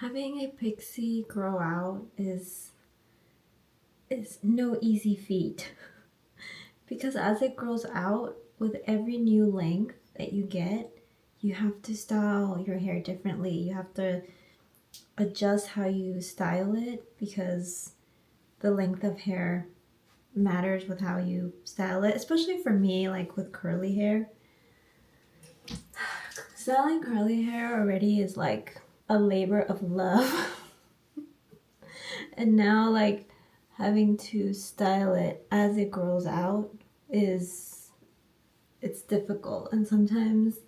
Having a pixie grow out is no easy feat because as it grows out, with every new length that you get, you have to style your hair differently. You have to adjust how you style it because the length of hair matters with how you style it, especially for me, like with curly hair. Styling curly hair already is like a labor of love. And now like having to style it as it grows out it's difficult. And sometimes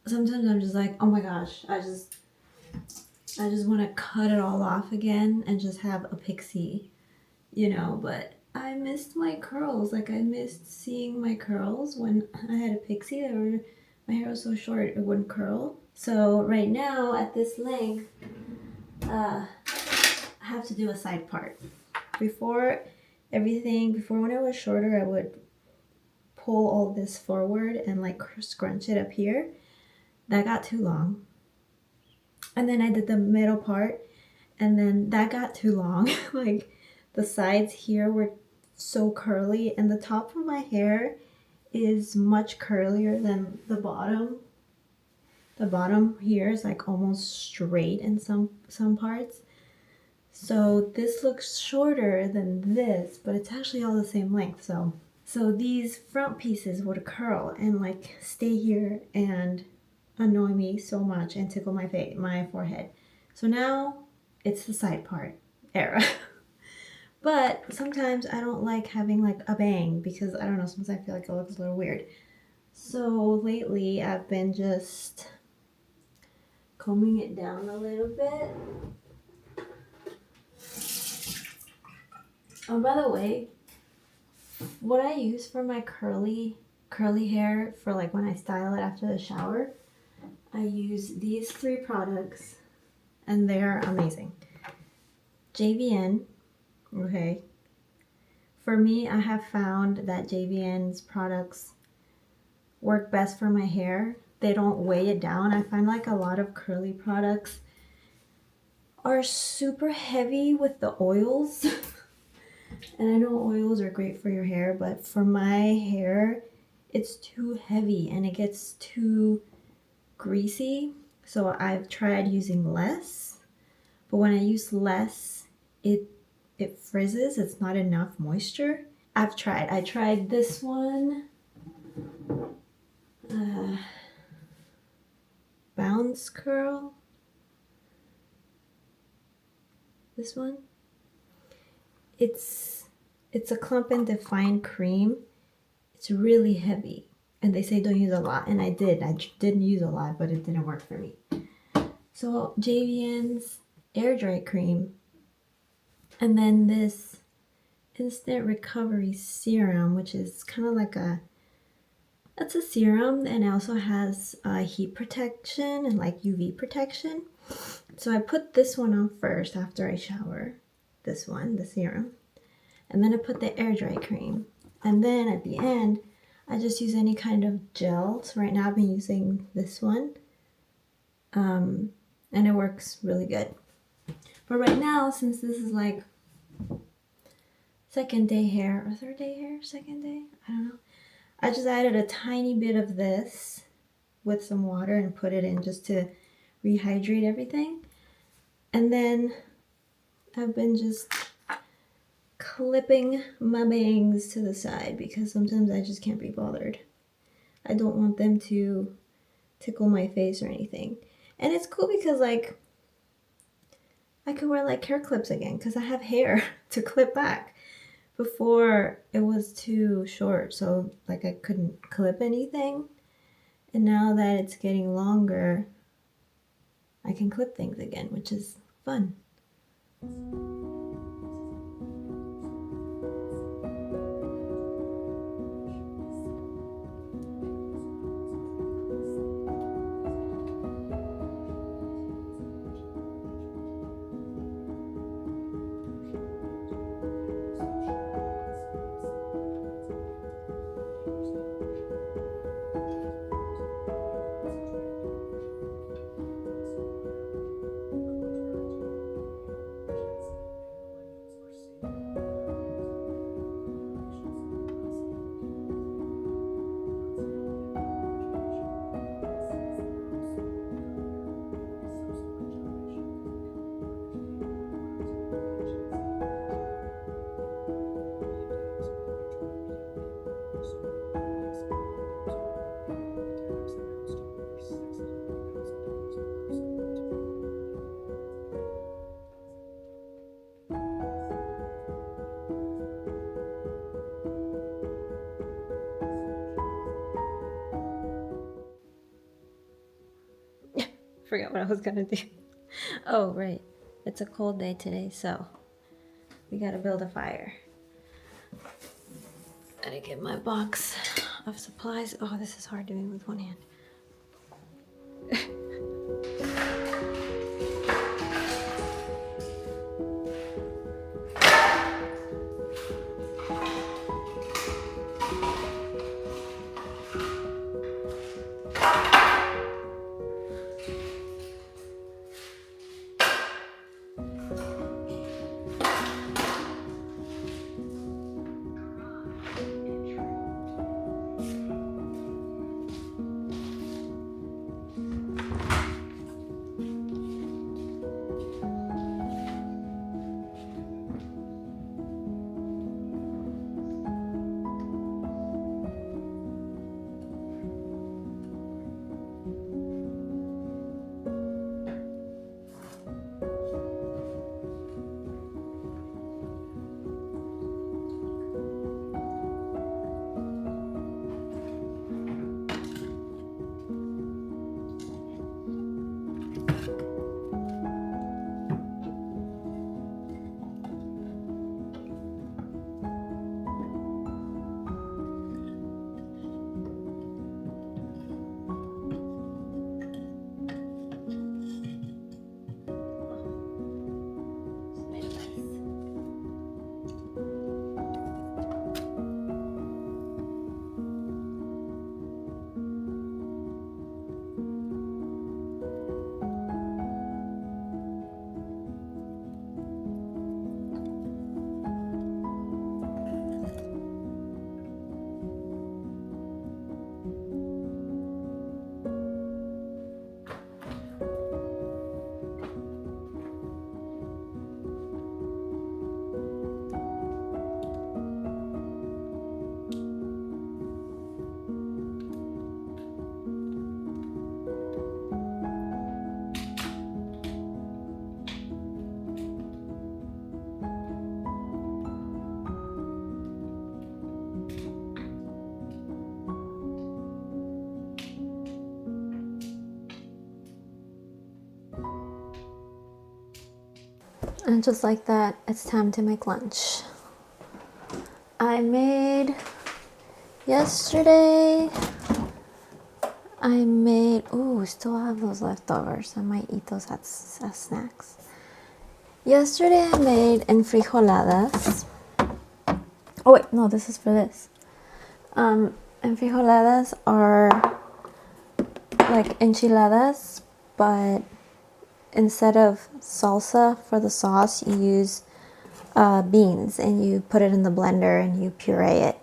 I'm just like, oh my gosh, I just want to cut it all off again and just have a pixie, but I missed my curls. Like I missed seeing my curls when I had a pixie. My hair was so short it wouldn't curl. So right now at this length, I have to do a side part. Before when it was shorter, I would pull all this forward and like scrunch it up here. That got too long. And then I did the middle part, and then that got too long. Like the sides here were so curly, and the top of my hair is much curlier than the bottom. The bottom here is like almost straight in some parts. So this looks shorter than this, but it's actually all the same length. So these front pieces would curl and like stay here and annoy me so much and tickle my forehead. So now it's the side part era. But sometimes I don't like having like a bang because I don't know, sometimes I feel like it looks a little weird. So lately I've been just combing it down a little bit. Oh, by the way, what I use for my curly hair for like when I style it after the shower, I use these 3 products and they're amazing. JVN, okay. For me, I have found that JVN's products work best for my hair. They don't weigh it down. I find like a lot of curly products are super heavy with the oils. And I know oils are great for your hair, but for my hair, it's too heavy and it gets too greasy. So I've tried using less, but when I use less, it frizzes. It's not enough moisture. I tried this one, Bounce Curl. This one. It's a Clump and Define cream. It's really heavy, and they say don't use a lot, and I didn't use a lot, but it didn't work for me. So JVN's air dry cream, and then this instant recovery serum, which is kind of like it's a serum, and it also has heat protection and like UV protection. So I put this one on first after I shower, this one, the serum, and then I put the air dry cream, and then at the end I just use any kind of gel. So right now I've been using this one, and it works really good. But right now, since this is like second day hair or third day hair, second day, I don't know, I just added a tiny bit of this with some water and put it in just to rehydrate everything. And then I've been just clipping my bangs to the side because sometimes I just can't be bothered. I don't want them to tickle my face or anything. And it's cool because like I could wear like hair clips again because I have hair to clip back. Before it was too short, so like I couldn't clip anything. And now that it's getting longer, I can clip things again, which is fun. Forgot what I was gonna do. Oh, right. It's a cold day today, so we gotta build a fire. Gotta get my box of supplies. Oh, this is hard doing with one hand. And just like that, it's time to make lunch. I made yesterday. Ooh, still have those leftovers. I might eat those as snacks. Yesterday I made enfrijoladas. Oh wait, no, this is for this. Enfrijoladas are like enchiladas, but instead of salsa for the sauce, you use beans and you put it in the blender and you puree it.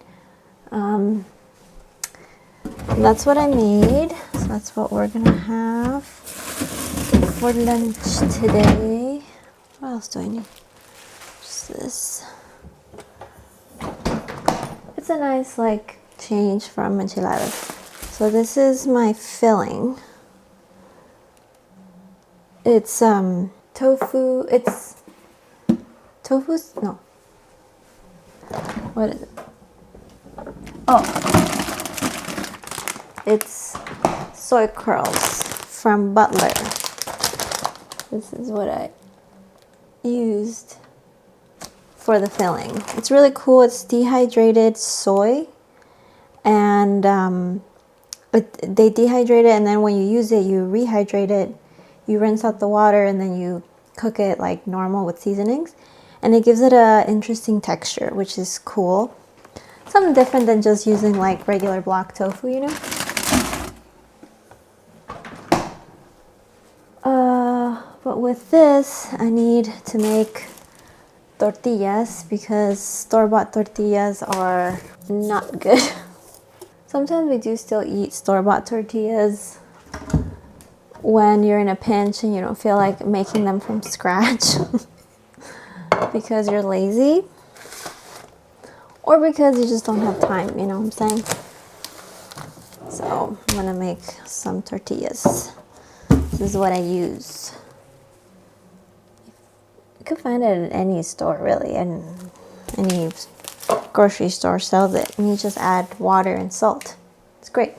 That's what I made. So that's what we're gonna have for lunch today. What else do I need? Just this. It's a nice like change from enchiladas. So this is my filling. It's tofu. It's tofu's no. What is it? Oh, it's soy curls from Butler. This is what I used for the filling. It's really cool. It's dehydrated soy, and they dehydrate it, and then when you use it, you rehydrate it. You rinse out the water, and then you cook it like normal with seasonings, and it gives it a interesting texture, which is cool. Something different than just using like regular block tofu, you know. But with this, I need to make tortillas because store-bought tortillas are not good. Sometimes we do still eat store-bought tortillas when you're in a pinch and you don't feel like making them from scratch because you're lazy or because you just don't have time, you know what I'm saying? So I'm gonna make some tortillas. This is what I use. You can find it at any store really, and any grocery store sells it, and you just add water and salt. It's great.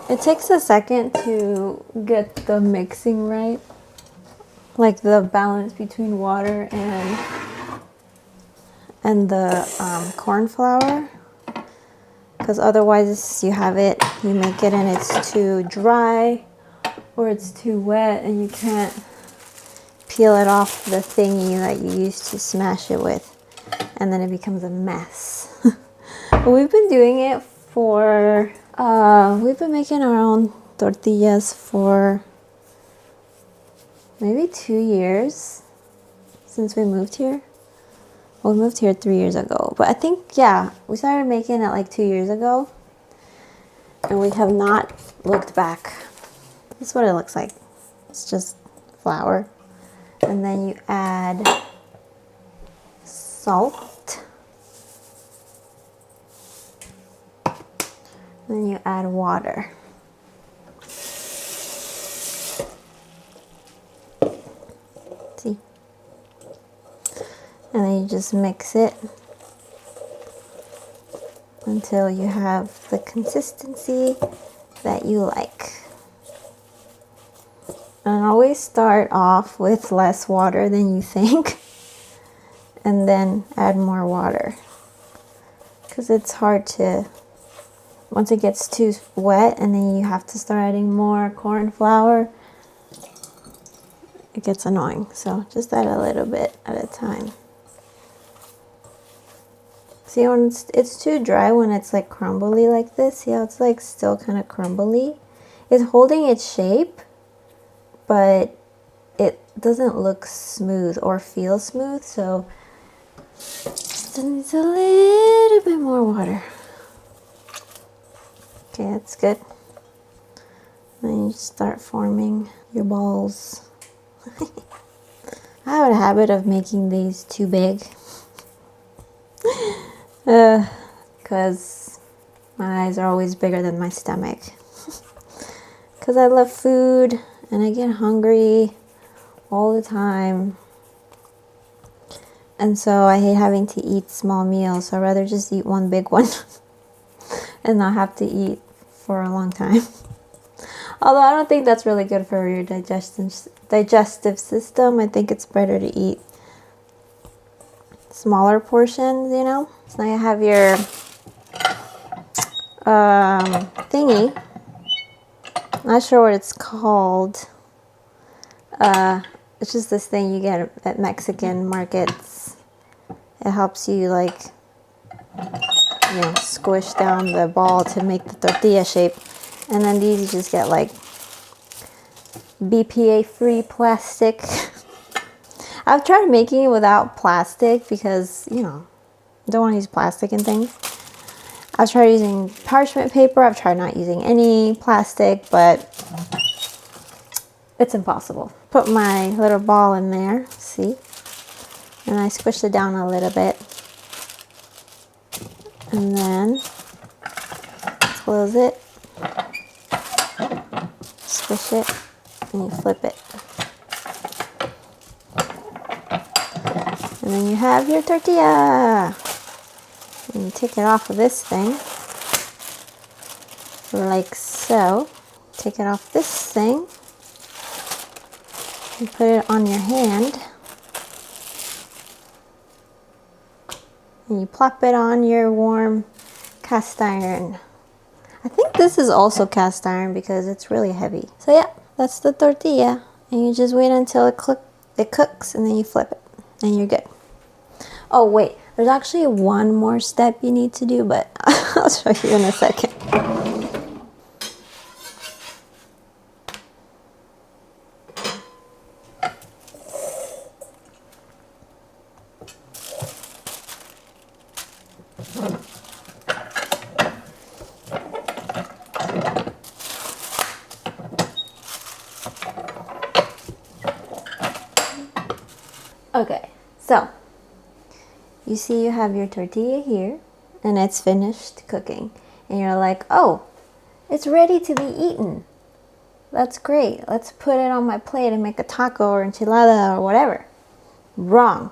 It takes a second to get the mixing right, like the balance between water and the corn flour, because otherwise you make it and it's too dry or it's too wet and you can't peel it off the thingy that you used to smash it with, and then it becomes a mess. But we've been doing it for we've been making our own tortillas for maybe 2 years since we moved here. Well, we moved here 3 years ago, but I think, yeah, we started making it like 2 years ago, and we have not looked back. This is what it looks like. It's just flour, and then you add salt, and then you add water. See? And then you just mix it until you have the consistency that you like. And always start off with less water than you think, and then add more water, because it's hard to, once it gets too wet and then you have to start adding more corn flour, it gets annoying. So just add a little bit at a time. See, when it's too dry, when it's like crumbly like this, see how it's like still kind of crumbly? It's holding its shape, but it doesn't look smooth or feel smooth, so just needs a little bit more water. Okay, that's good. Then you start forming your balls. I have a habit of making these too big. Because my eyes are always bigger than my stomach. Because I love food and I get hungry all the time. And so I hate having to eat small meals, so I'd rather just eat one big one and not have to eat for a long time. Although I don't think that's really good for your digestive system. I think it's better to eat smaller portions, you know? So now you have your thingy. Not sure what it's called. It's just this thing you get at Mexican markets. It helps you, like, you know, squish down the ball to make the tortilla shape. And then these you just get like BPA free plastic. I've tried making it without plastic because, you know, I don't want to use plastic and things. I've tried using parchment paper. I've tried not using any plastic, but it's impossible. Put my little ball in there, see? And I squished it down a little bit. And then close it. Squish it, and you flip it. And then you have your tortilla. And you take it off of this thing, like so. Take it off this thing, and put it on your hand. And you plop it on your warm cast iron. I think this is also cast iron because it's really heavy. So yeah, that's the tortilla. And you just wait until it cooks, and then you flip it. And you're good. Oh wait, there's actually one more step you need to do, but I'll show you in a second. Okay, so you see you have your tortilla here and it's finished cooking, and you're like, oh, it's ready to be eaten. That's great. Let's put it on my plate and make a taco or enchilada or whatever. Wrong.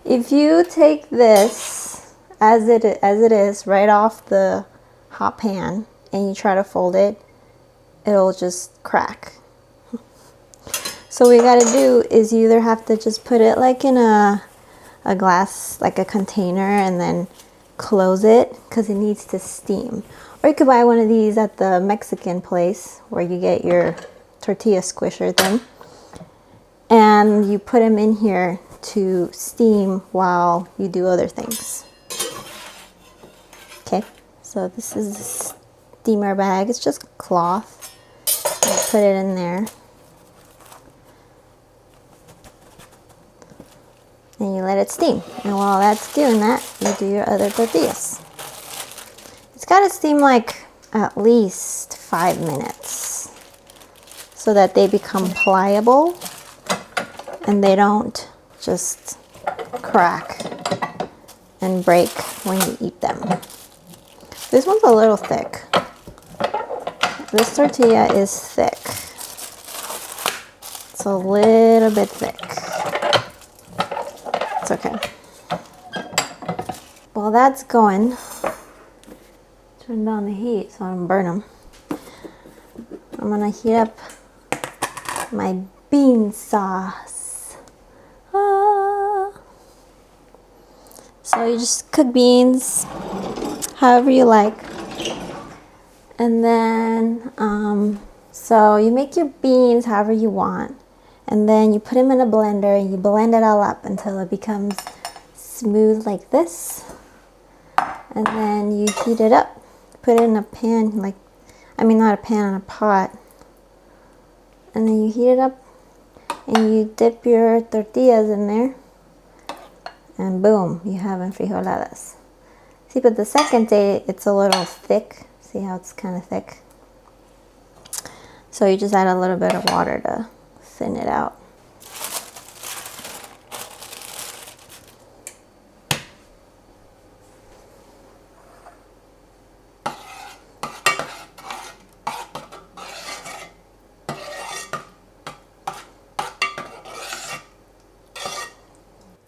If you take this as it is right off the hot pan and you try to fold it, it'll just crack. So what you gotta do is you either have to just put it like in a glass, like a container, and then close it because it needs to steam. Or you could buy one of these at the Mexican place where you get your tortilla squisher thing. And you put them in here to steam while you do other things. Okay, so this is a steamer bag. It's just cloth. You put it in there. And you let it steam. And while that's doing that, you do your other tortillas. It's got to steam like at least 5 minutes so that they become pliable and they don't just crack and break when you eat them. This one's a little thick. This tortilla is thick. It's a little bit thick. It's okay. While that's going, turn down the heat so I don't burn them. I'm gonna heat up my bean sauce. So you just cook beans however you like. And then, so you make your beans however you want. And then you put them in a blender and you blend it all up until it becomes smooth like this. And then you heat it up. Put it in a pan, like, I mean not a pan, a pot. And then you heat it up and you dip your tortillas in there. And boom, you have enfrijoladas. See, but the second day it's a little thick. See how it's kind of thick? So you just add a little bit of water to thin it out.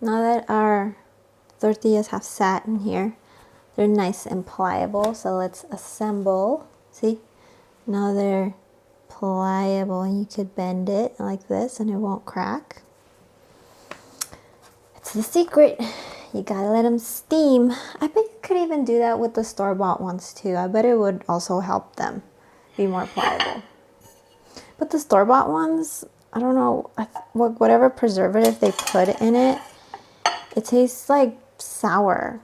Now that our tortillas have sat in here, they're nice and pliable, so let's assemble. See, now they're pliable and you could bend it like this and it won't crack. It's the secret. You gotta let them steam. I bet you could even do that with the store-bought ones too. I bet it would also help them be more pliable. But the store-bought ones, I don't know, whatever preservative they put in it, it tastes like sour.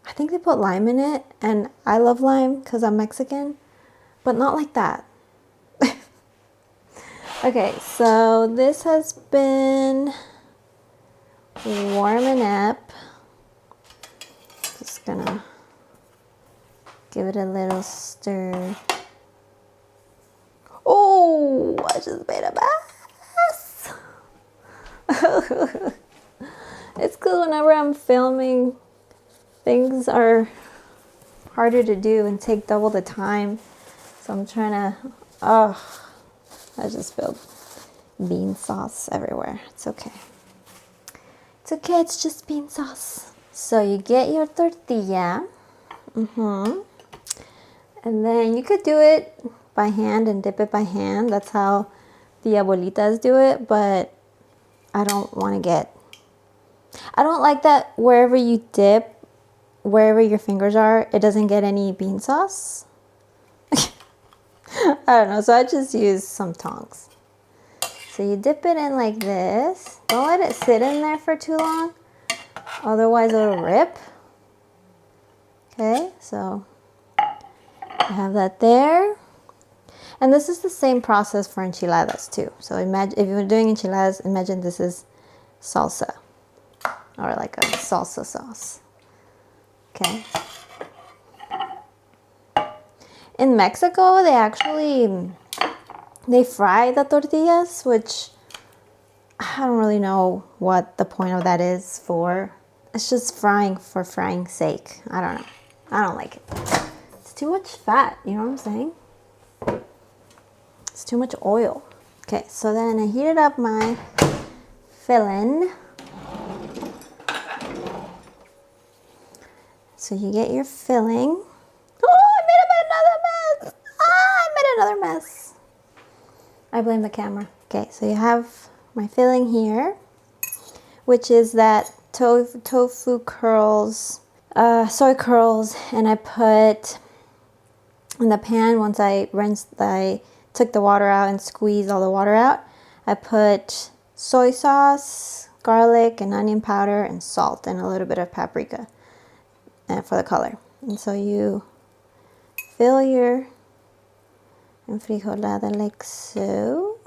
I think they put lime in it, and I love lime because I'm Mexican, but not like that. Okay, so this has been warming up. Just gonna give it a little stir. Oh, I just made a mess. It's good whenever I'm filming, things are harder to do and take double the time. So I'm trying to, I just spilled bean sauce everywhere. It's okay. It's okay, it's just bean sauce. So you get your tortilla. And then you could do it by hand and dip it by hand. That's how the abuelitas do it, but I don't want to I don't like that wherever you dip, wherever your fingers are, it doesn't get any bean sauce. I don't know, so I just use some tongs. So you dip it in like this. Don't let it sit in there for too long, otherwise it'll rip. Okay, so you have that there. And this is the same process for enchiladas too. So imagine, if you're doing enchiladas, imagine this is salsa. Or like a salsa sauce. Okay. In Mexico, they fry the tortillas, which I don't really know what the point of that is for. It's just frying for frying's sake. I don't know. I don't like it. It's too much fat, you know what I'm saying? It's too much oil. Okay, so then I heated up my filling. So you get your filling. Oh, I made another another mess. I blame the camera. Okay, so you have my filling here, which is that tofu curls, soy curls, and I put in the pan, once I took the water out and squeezed all the water out, I put soy sauce, garlic and onion powder and salt and a little bit of paprika for the color. And so you fill your enfrijolada like so.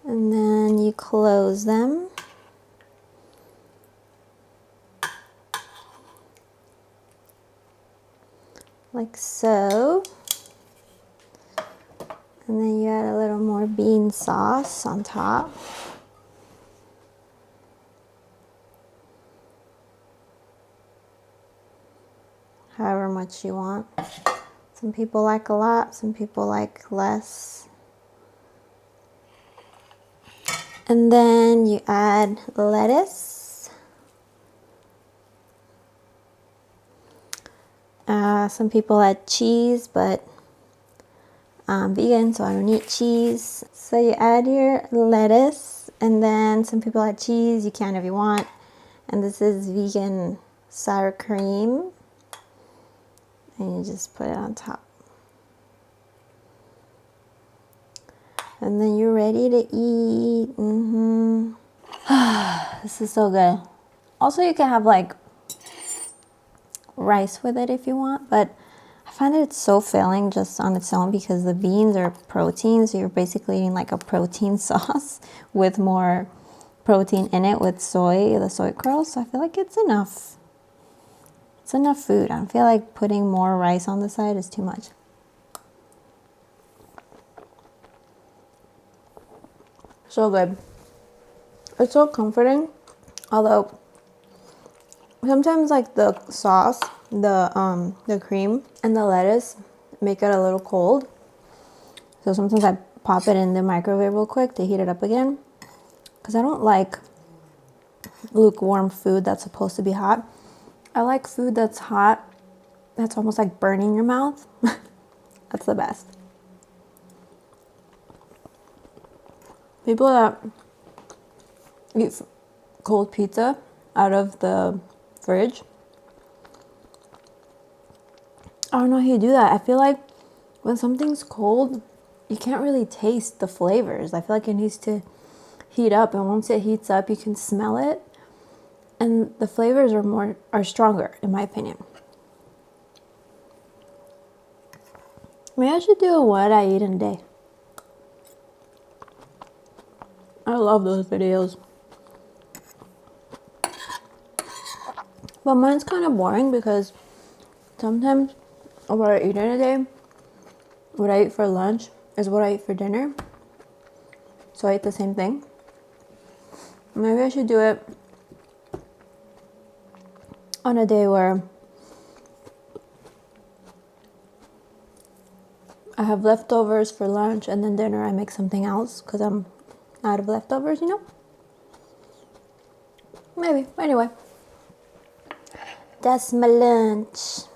And then you close them. Like so. And then you add a little more bean sauce on top. However much you want. Some people like a lot, some people like less. And then you add lettuce. Some people add cheese, but I'm vegan, so I don't eat cheese. So you add your lettuce, and then some people add cheese. You can if you want. And this is vegan sour cream. And you just put it on top. And then you're ready to eat. This is so good. Also, you can have like rice with it if you want, but I find that it's so filling just on its own because the beans are protein, so you're basically eating like a protein sauce with more protein in it with the soy curls. So I feel like it's enough. It's enough food. I don't feel like putting more rice on the side is too much. So good. It's so comforting, although sometimes like the sauce, the cream and the lettuce make it a little cold. So sometimes I pop it in the microwave real quick to heat it up again, because I don't like lukewarm food that's supposed to be hot. I like food that's hot, that's almost like burning your mouth. That's the best. People that eat cold pizza out of the fridge, I don't know how you do that. I feel like when something's cold, you can't really taste the flavors. I feel like it needs to heat up, and once it heats up, you can smell it, and the flavors are stronger, in my opinion. Maybe I should do a what I eat in a day. I love those videos. But mine's kind of boring because sometimes what I eat in a day, what I eat for lunch is what I eat for dinner. So I eat the same thing. Maybe I should do it on a day where I have leftovers for lunch and then dinner I make something else because I'm out of leftovers, you know? Maybe. Anyway. That's my lunch.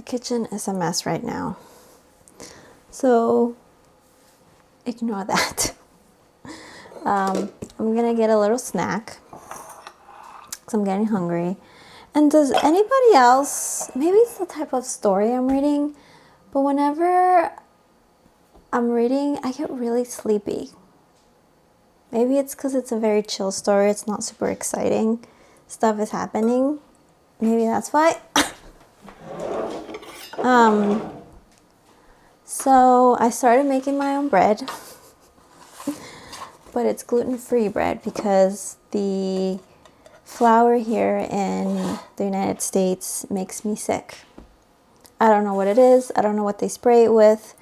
kitchen is a mess right now, so ignore that. I'm gonna get a little snack because I'm getting hungry. And does anybody else, maybe it's the type of story I'm reading, but whenever I'm reading, I get really sleepy. Maybe it's because it's a very chill story. It's not super exciting. Stuff is happening. Maybe that's why. So I started making my own bread. But it's gluten-free bread because the flour here in the United States makes me sick. I don't know what it is. I don't know what they spray it with.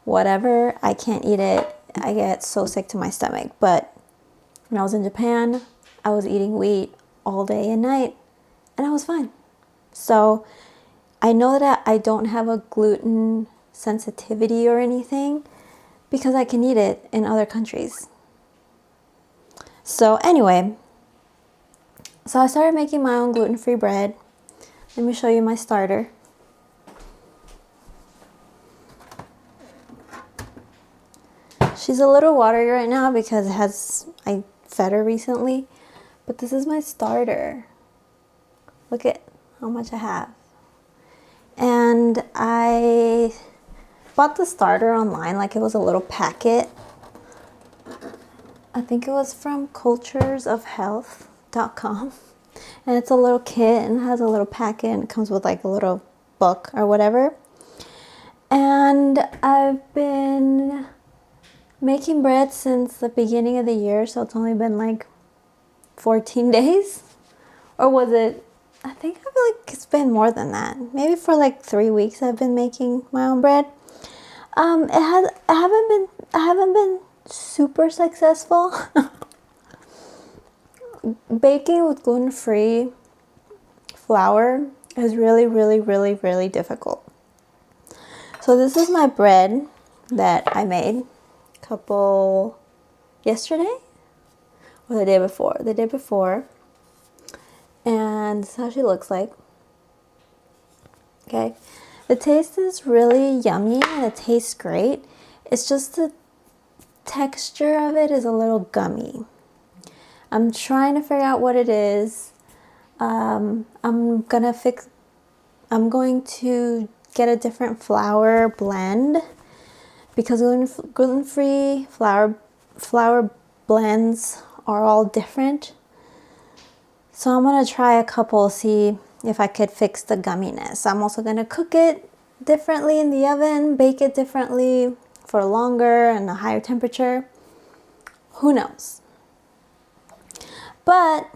Whatever. I can't eat it. I get so sick to my stomach. But when I was in Japan, I was eating wheat all day and night, and I was fine. So I know that I don't have a gluten sensitivity or anything because I can eat it in other countries. So anyway, so I started making my own gluten-free bread. Let me show you my starter. She's a little watery right now because I fed her recently, but this is my starter. Look at how much I have. And I bought the starter online, like it was a little packet. I think it was from culturesofhealth.com. And it's a little kit and it has a little packet and it comes with like a little book or whatever. And I've been making bread since the beginning of the year, so it's only been like 14 days. Or was it? I think I feel like it's been more than that. Maybe for like 3 weeks I've been making my own bread. I haven't been super successful. Baking with gluten-free flour is really, really, really, really difficult. So this is my bread that I made yesterday or the day before, and this is how she looks like. Okay, the taste is really yummy and it tastes great. It's just the texture of it is a little gummy. I'm trying to figure out what it is. I'm going to get a different flour blend because gluten-free flour blends are all different. So I'm going to try a couple, see if I could fix the gumminess. I'm also going to cook it differently in the oven, bake it differently for longer and a higher temperature. Who knows? But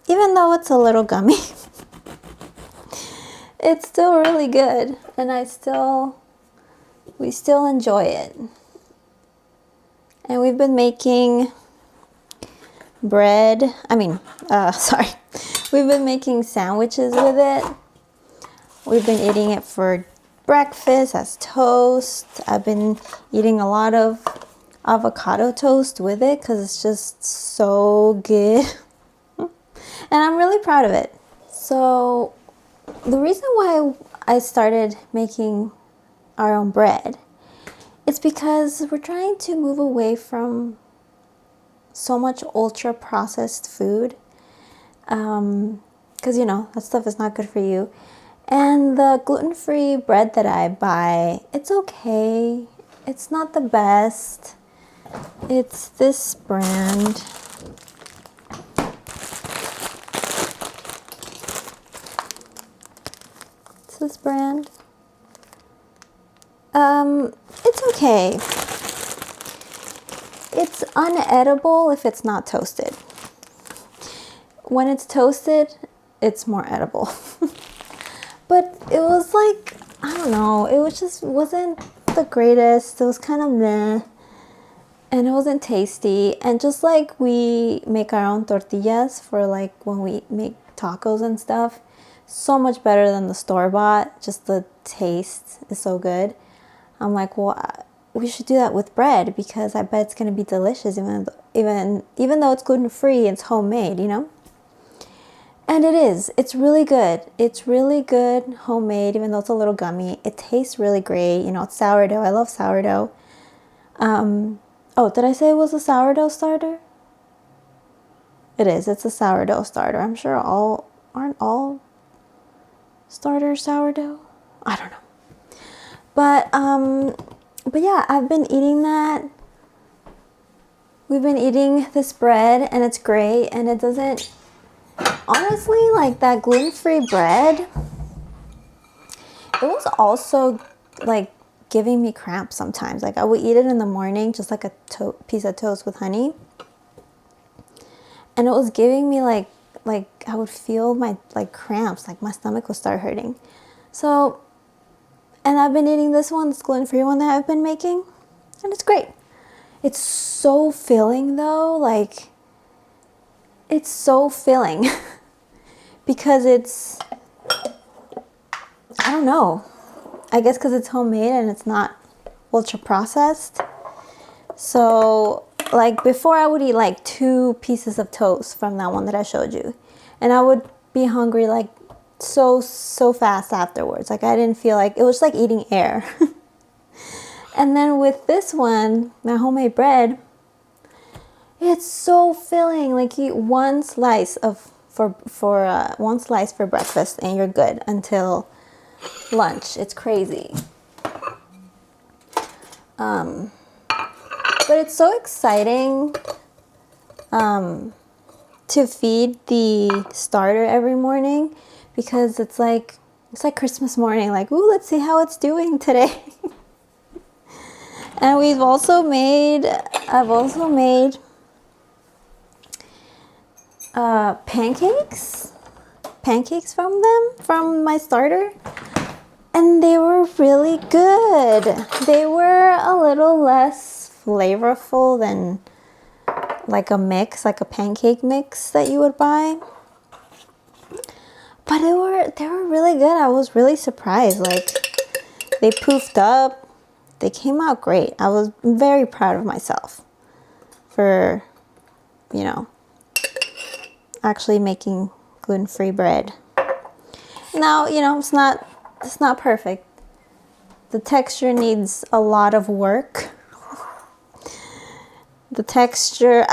even though it's a little gummy, it's still really good, and we still enjoy it. And we've been making bread. We've been making sandwiches with it. We've been eating it for breakfast as toast. I've been eating a lot of avocado toast with it because it's just so good. And I'm really proud of it. So the reason why I started making our own bread is because we're trying to move away from so much ultra processed food. Because that stuff is not good for you. And the gluten-free bread that I buy, it's okay. It's not the best. It's this brand. This brand. It's okay. It's unedible if it's not toasted. When it's toasted, it's more edible. But it was like, I don't know, it wasn't the greatest. It was kind of meh. And it wasn't tasty. And just like we make our own tortillas for like when we make tacos and stuff, so much better than the store-bought. Just the taste is so good. I'm like, well, we should do that with bread because I bet it's going to be delicious even though it's gluten-free, it's homemade, And it's really good. It's really good homemade, even though it's a little gummy. It tastes really great. You know, it's sourdough. I love sourdough. Oh, did I say it was a sourdough starter? It is. It's a sourdough starter. I'm sure aren't all starters sourdough? I don't know. But yeah, I've been eating that. We've been eating this bread and it's great, and it doesn't, honestly, like that gluten-free bread, it was also like giving me cramps sometimes. Like I would eat it in the morning, just like a piece of toast with honey, and it was giving me like I would feel my like cramps, like my stomach would start hurting. So, and I've been eating this one, this gluten-free one that I've been making, and it's great. It's so filling though, like it's so filling because it's, I don't know, I guess because it's homemade and it's not ultra processed. So like before I would eat like 2 pieces of toast from that one that I showed you, and I would be hungry like so fast afterwards. Like I didn't feel like, it was like eating air. And then with this one, my homemade bread, it's so filling. Like you eat one slice for breakfast and you're good until lunch. It's crazy. But it's so exciting to feed the starter every morning, because it's like Christmas morning. Like, ooh, let's see how it's doing today. And I've also made pancakes from my starter, and they were really good. They were a little less flavorful than like a pancake mix that you would buy, but they were really good. I was really surprised. Like they poofed up. They came out great. I was very proud of myself for, you know, actually making gluten-free bread. Now, you know, it's not perfect. The texture needs a lot of work. The texture,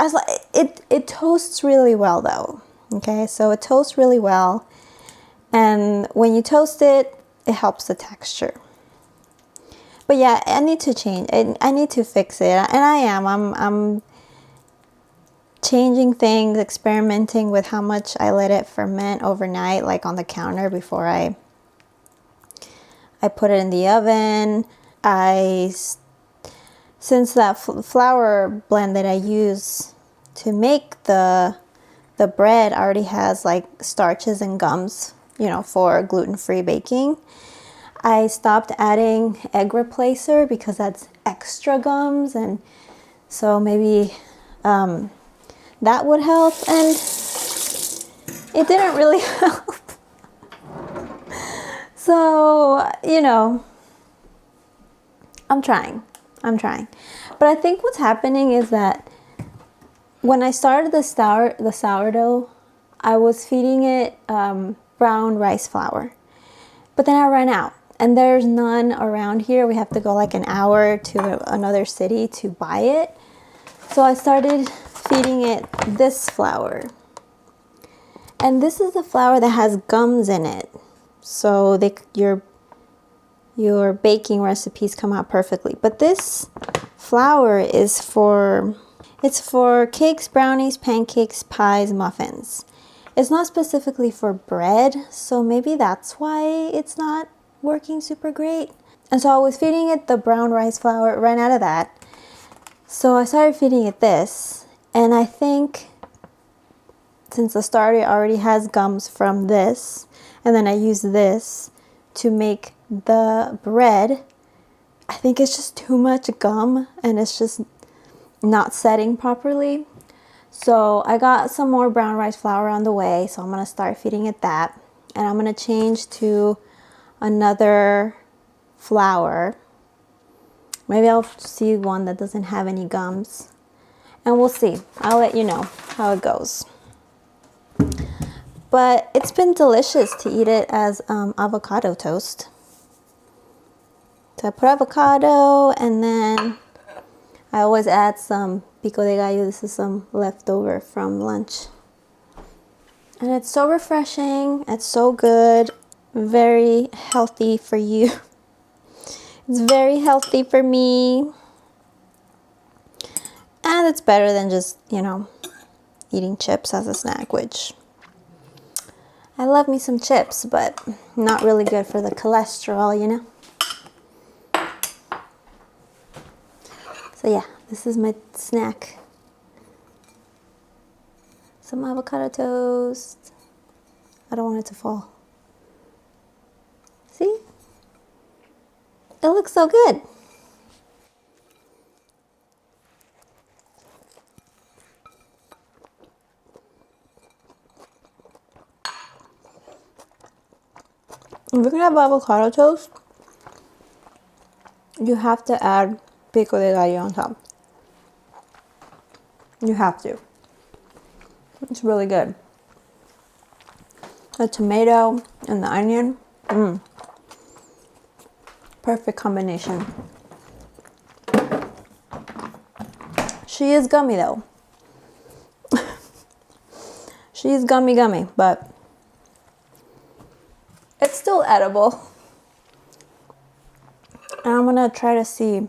it toasts really well though. Okay, so it toasts really well, and when you toast it, it helps the texture. But yeah, I need to change. I need to fix it, and I am. I'm changing things, experimenting with how much I let it ferment overnight, like on the counter before I put it in the oven. Since that flour blend that I use to make the bread already has like starches and gums, you know, for gluten-free baking, I stopped adding egg replacer because that's extra gums, and so maybe that would help, and it didn't really help. So, you know, I'm trying. But I think what's happening is that when I started the sourdough, I was feeding it brown rice flour. But then I ran out, and there's none around here. We have to go like an hour to another city to buy it. So I started feeding it this flour. And this is the flour that has gums in it. So your baking recipes come out perfectly. But this flour is for cakes, brownies, pancakes, pies, muffins. It's not specifically for bread, so maybe that's why it's not working super great. And so I was feeding it the brown rice flour, ran out of that. So I started feeding it this, and I think since the starter already has gums from this, and then I use this to make the bread, I think it's just too much gum and it's just not setting properly. So I got some more brown rice flour on the way, so I'm going to start feeding it that. And I'm going to change to another flour. Maybe I'll see one that doesn't have any gums. And we'll see. I'll let you know how it goes. But it's been delicious to eat it as avocado toast. So I put avocado, and then I always add some pico de gallo. This is some leftover from lunch. And it's so refreshing. It's so good. Very healthy for you. It's very healthy for me. And it's better than just, you know, eating chips as a snack, which I love me some chips, but not really good for the cholesterol, you know. So yeah, this is my snack. Some avocado toast. I don't want it to fall. See? It looks so good. If you're gonna have avocado toast, you have to add pico de gallo on top. You have to. It's really good. The tomato and the onion. Perfect combination. She is gummy though. She is gummy, but it's still edible. And I'm gonna try to see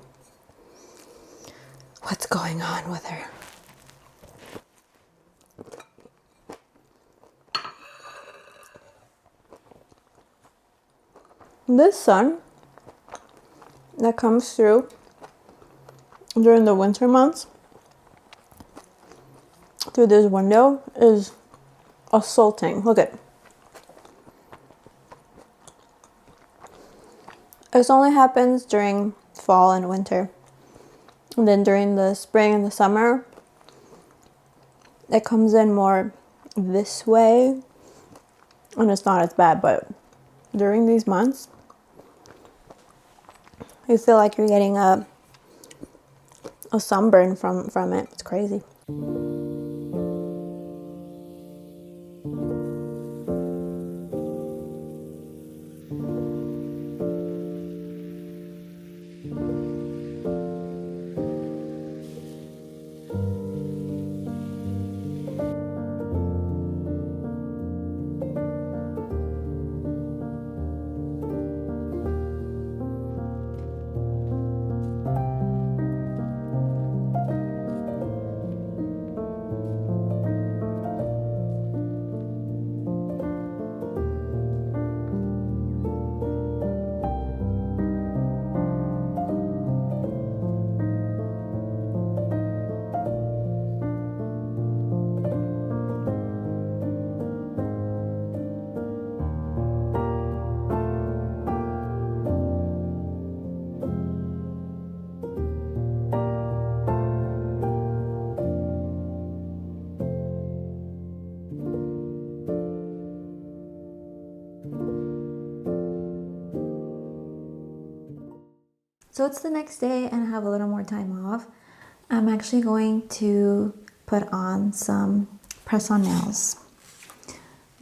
what's going on with her. This sun that comes through during the winter months through this window is assaulting. Look at it. This only happens during fall and winter. And then during the spring and the summer, it comes in more this way. And it's not as bad, but during these months, you feel like you're getting a sunburn from it. It's crazy. So it's the next day and I have a little more time off. I'm actually going to put on some press-on nails.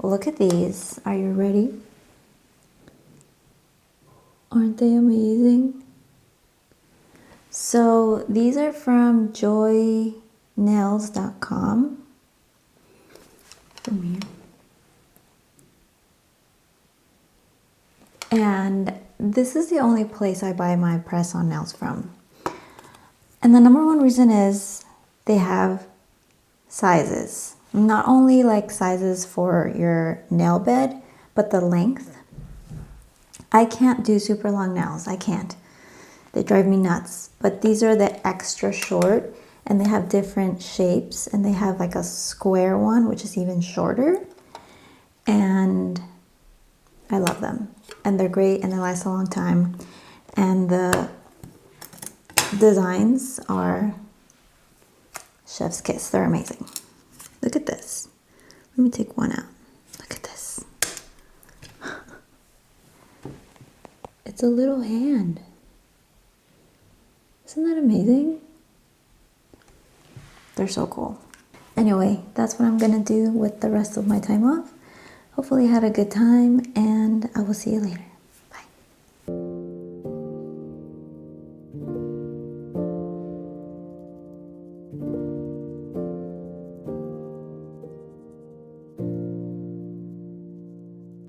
Look at these. Are you ready? Aren't they amazing? So these are from joynails.com. From here. And this is the only place I buy my press-on nails from. And the number one reason is they have sizes. Not only like sizes for your nail bed, but the length. I can't do super long nails. I can't. They drive me nuts. But these are the extra short, and they have different shapes, and they have like a square one, which is even shorter. And I love them. And they're great, and they last a long time. And the designs are chef's kiss. They're amazing. Look at this. Let me take one out. Look at this. It's a little hand. Isn't that amazing? They're so cool. Anyway, that's what I'm gonna do with the rest of my time off. Hopefully you had a good time, and I will see you later.